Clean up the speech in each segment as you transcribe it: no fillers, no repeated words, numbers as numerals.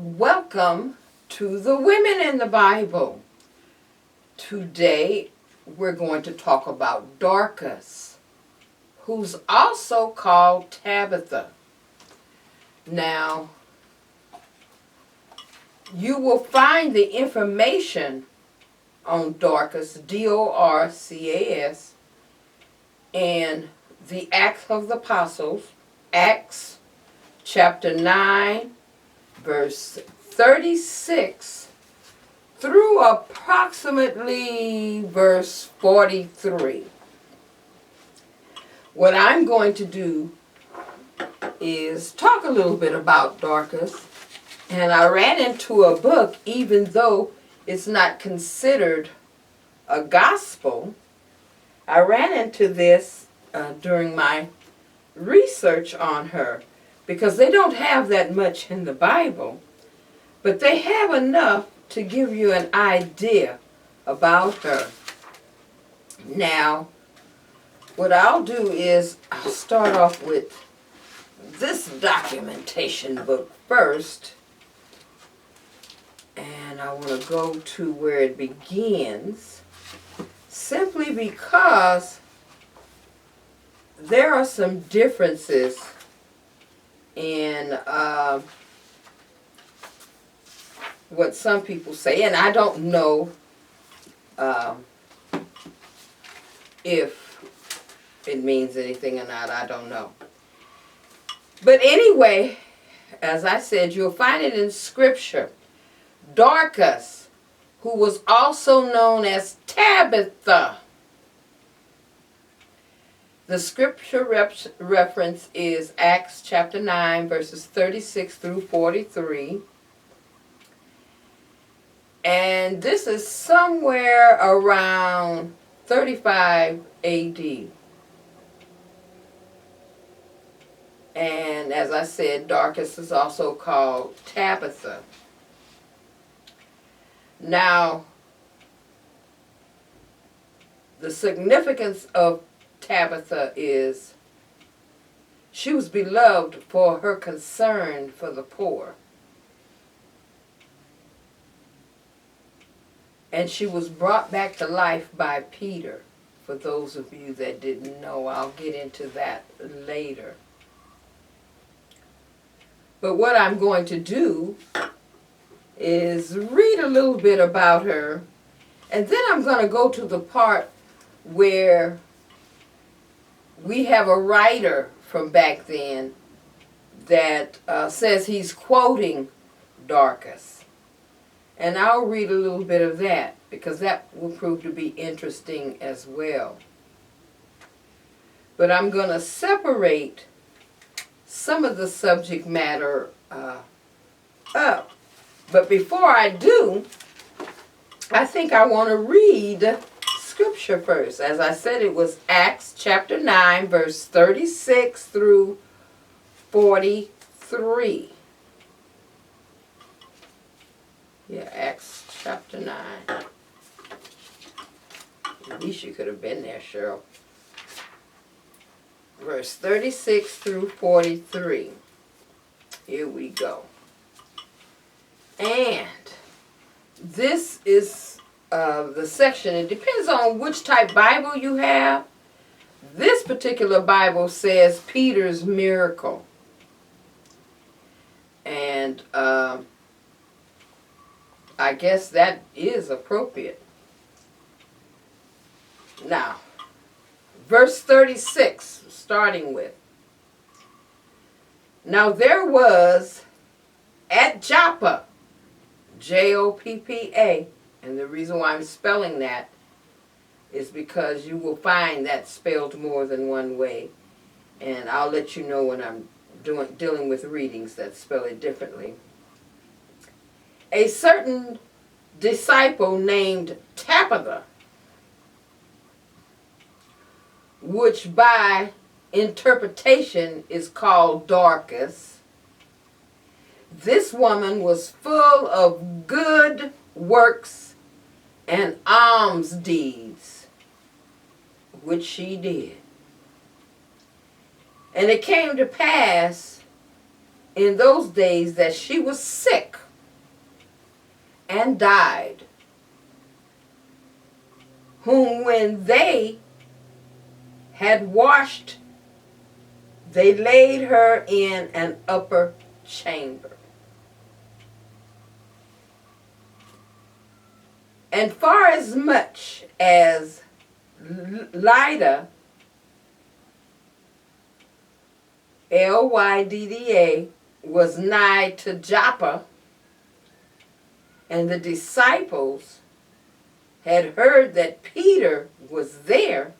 Welcome to the Women in the Bible. Today we're going to talk about Dorcas, who's also called Tabitha. Now, you will find the information on Dorcas, D-O-R-C-A-S, in the Acts of the Apostles, Acts chapter 9, verse 36 through approximately verse 43. What I'm going to do is talk a little bit about Dorcas. And I ran into a book, even though it's not considered a gospel. I ran into this during my research on her, because they don't have that much in the Bible, but they have enough to give you an idea about her. Now, what I'll do is I'll start off with this documentation book first, and I want to go to where it begins, simply because there are some differences in what some people say, and I don't know if it means anything or not. I don't know. But anyway, as I said, you'll find it in Scripture. Dorcas, who was also known as Tabitha. The scripture reference is Acts chapter 9, verses 36 through 43. And this is somewhere around 35 AD. And as I said, Dorcas is also called Tabitha. Now, the significance of Tabitha is she was beloved for her concern for the poor. And she was brought back to life by Peter. For those of you that didn't know, I'll get into that later. But what I'm going to do is read a little bit about her, and then I'm going to go to the part where we have a writer from back then that says he's quoting Dorcas. And I'll read a little bit of that, because that will prove to be interesting as well. But I'm going to separate some of the subject matter up. But before I do, I think I want to read Scripture first. As I said, it was Acts chapter 9, verse 36 through 43. Yeah, Acts chapter 9. At least you could have been there, Cheryl. Verse 36 through 43. Here we go. And this is the section. It depends on which type Bible you have. This particular Bible says Peter's miracle. And I guess that is appropriate. Now, verse 36, starting with. Now there was at Joppa, Joppa, and the reason why I'm spelling that is because you will find that spelled more than one way, and I'll let you know when I'm dealing with readings that spell it differently. A certain disciple named Tabitha, which by interpretation is called Dorcas. This woman was full of good works and alms deeds, which she did. And it came to pass in those days that she was sick and died, whom when they had washed, they laid her in an upper chamber. And far as much as Lydda, Lydda, was nigh to Joppa, and the disciples had heard that Peter was there,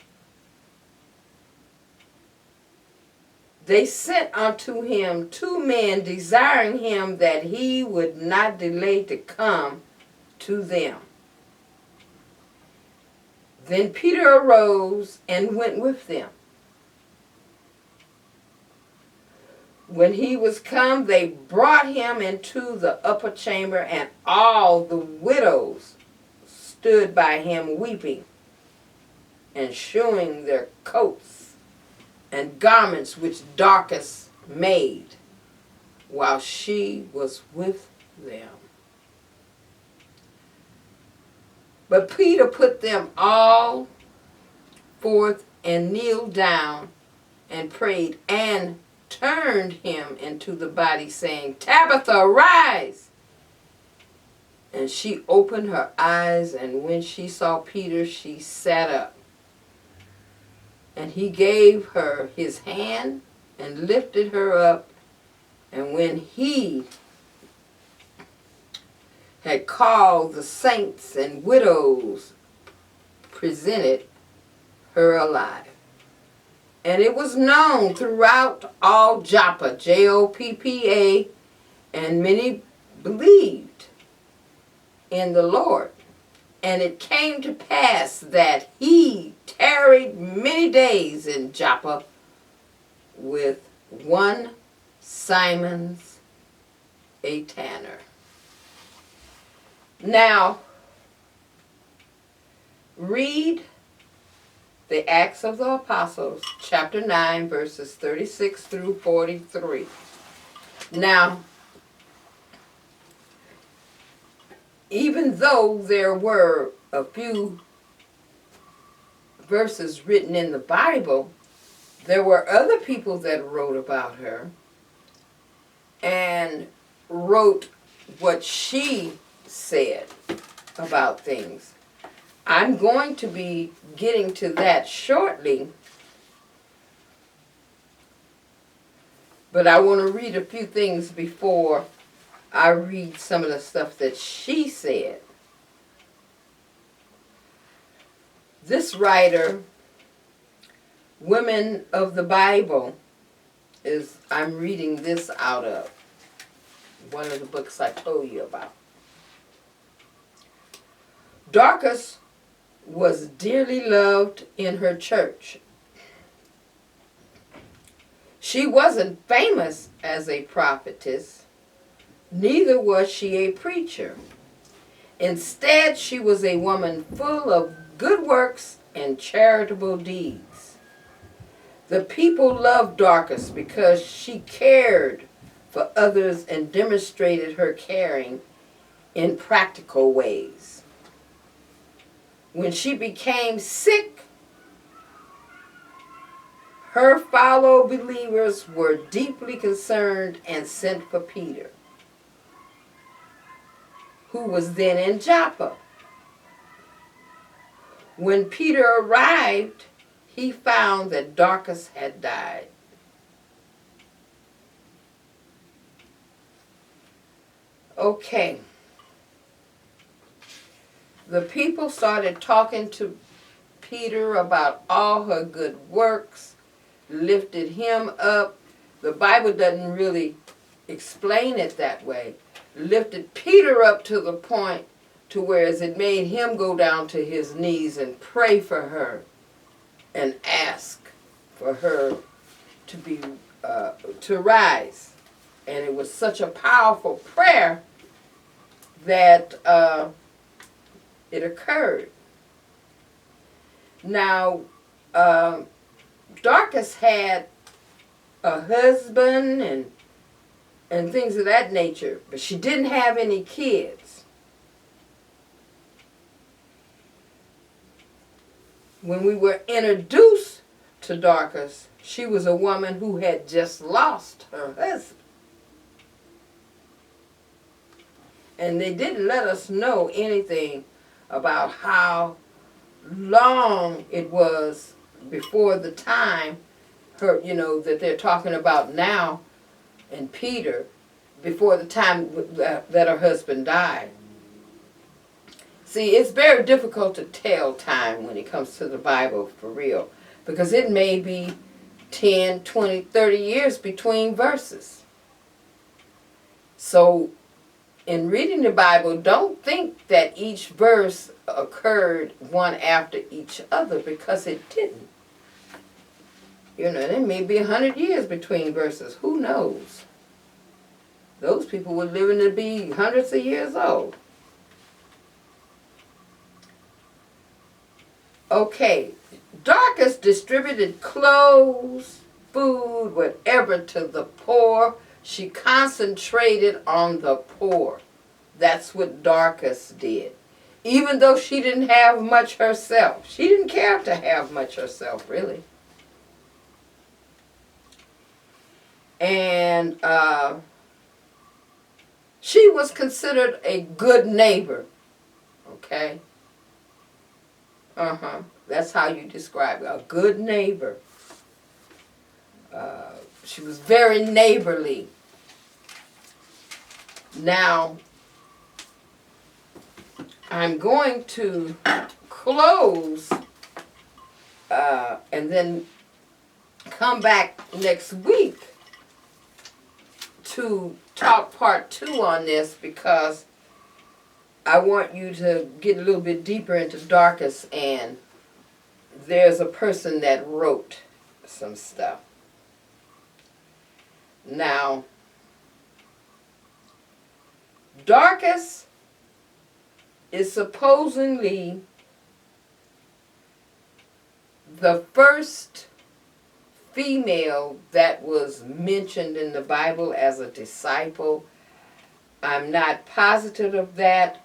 they sent unto him 2 men, desiring him that he would not delay to come to them. Then Peter arose and went with them. When he was come, they brought him into the upper chamber, and all the widows stood by him weeping, and shewing their coats and garments which Dorcas made, while she was with them. But Peter put them all forth, and kneeled down, and prayed, and turned him into the body, saying, Tabitha, arise! And she opened her eyes, and when she saw Peter, she sat up. And he gave her his hand, and lifted her up, and when he had called the saints and widows, presented her alive. And it was known throughout all Joppa, Joppa, and many believed in the Lord. And it came to pass that he tarried many days in Joppa with one Simon's a tanner. Now, read the Acts of the Apostles, chapter 9, verses 36 through 43. Now, even though there were a few verses written in the Bible, there were other people that wrote about her and wrote what she said about things. I'm going to be getting to that shortly, but I want to read a few things before I read some of the stuff that she said. This writer, Women of the Bible, I'm reading this out of one of the books I told you about. Dorcas was dearly loved in her church. She wasn't famous as a prophetess, neither was she a preacher. Instead, she was a woman full of good works and charitable deeds. The people loved Dorcas because she cared for others and demonstrated her caring in practical ways. When she became sick, her fellow believers were deeply concerned and sent for Peter, who was then in Joppa. When Peter arrived, he found that Dorcas had died. Okay. The people started talking to Peter about all her good works, lifted him up. The Bible doesn't really explain it that way. Lifted Peter up to the point to where it made him go down to his knees and pray for her and ask for her to be to rise. And it was such a powerful prayer that it occurred. Now, Dorcas had a husband and things of that nature, but she didn't have any kids. when we were introduced to Dorcas, she was a woman who had just lost her husband. And they didn't let us know anything about how long it was before the time her, that they're talking about now in Peter, before the time that her husband died. See, it's very difficult to tell time when it comes to the Bible for real, because it may be 10, 20, 30 years between verses. So in reading the Bible, don't think that each verse occurred one after each other, because it didn't. There may be 100 years between verses. Who knows? Those people were living to be hundreds of years old. Okay, Dorcas distributed clothes, food, whatever to the poor. She concentrated on the poor. That's what Dorcas did. Even though she didn't have much herself. She didn't care to have much herself, really. And she was considered a good neighbor. Okay? That's how you describe it. A good neighbor. She was very neighborly. Now, I'm going to close and then come back next week to talk part 2 on this, because I want you to get a little bit deeper into Dorcas, and there's a person that wrote some stuff. Now, Dorcas is supposedly the first female that was mentioned in the Bible as a disciple. I'm not positive of that,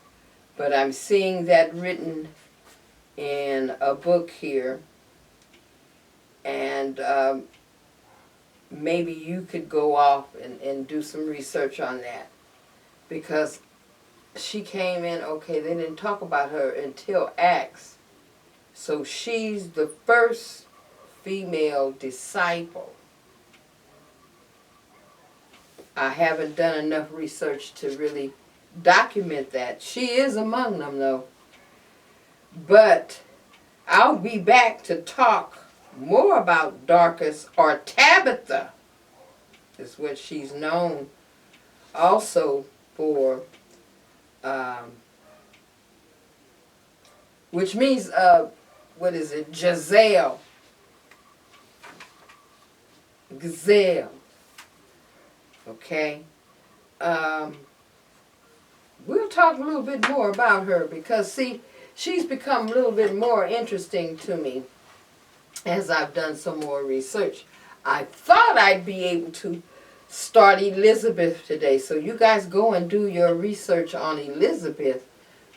but I'm seeing that written in a book here. And maybe you could go off and do some research on that. Because she came in, okay, they didn't talk about her until Acts. So she's the first female disciple. I haven't done enough research to really document that. She is among them, though. But I'll be back to talk more about Dorcas, or Tabitha is what she's known also for, which means, what is it, Giselle. Gazelle. Okay? We'll talk a little bit more about her, because, see, she's become a little bit more interesting to me as I've done some more research. I thought I'd be able to start Elizabeth today, so you guys go and do your research on Elizabeth,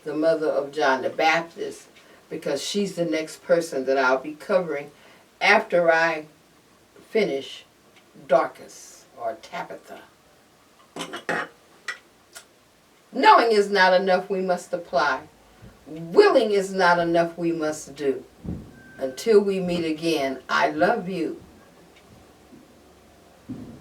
the mother of John the Baptist, because she's the next person that I'll be covering after I finish Dorcas, or Tabitha. Knowing is not enough, we must apply. Willing is not enough, we must do. Until we meet again, I love you.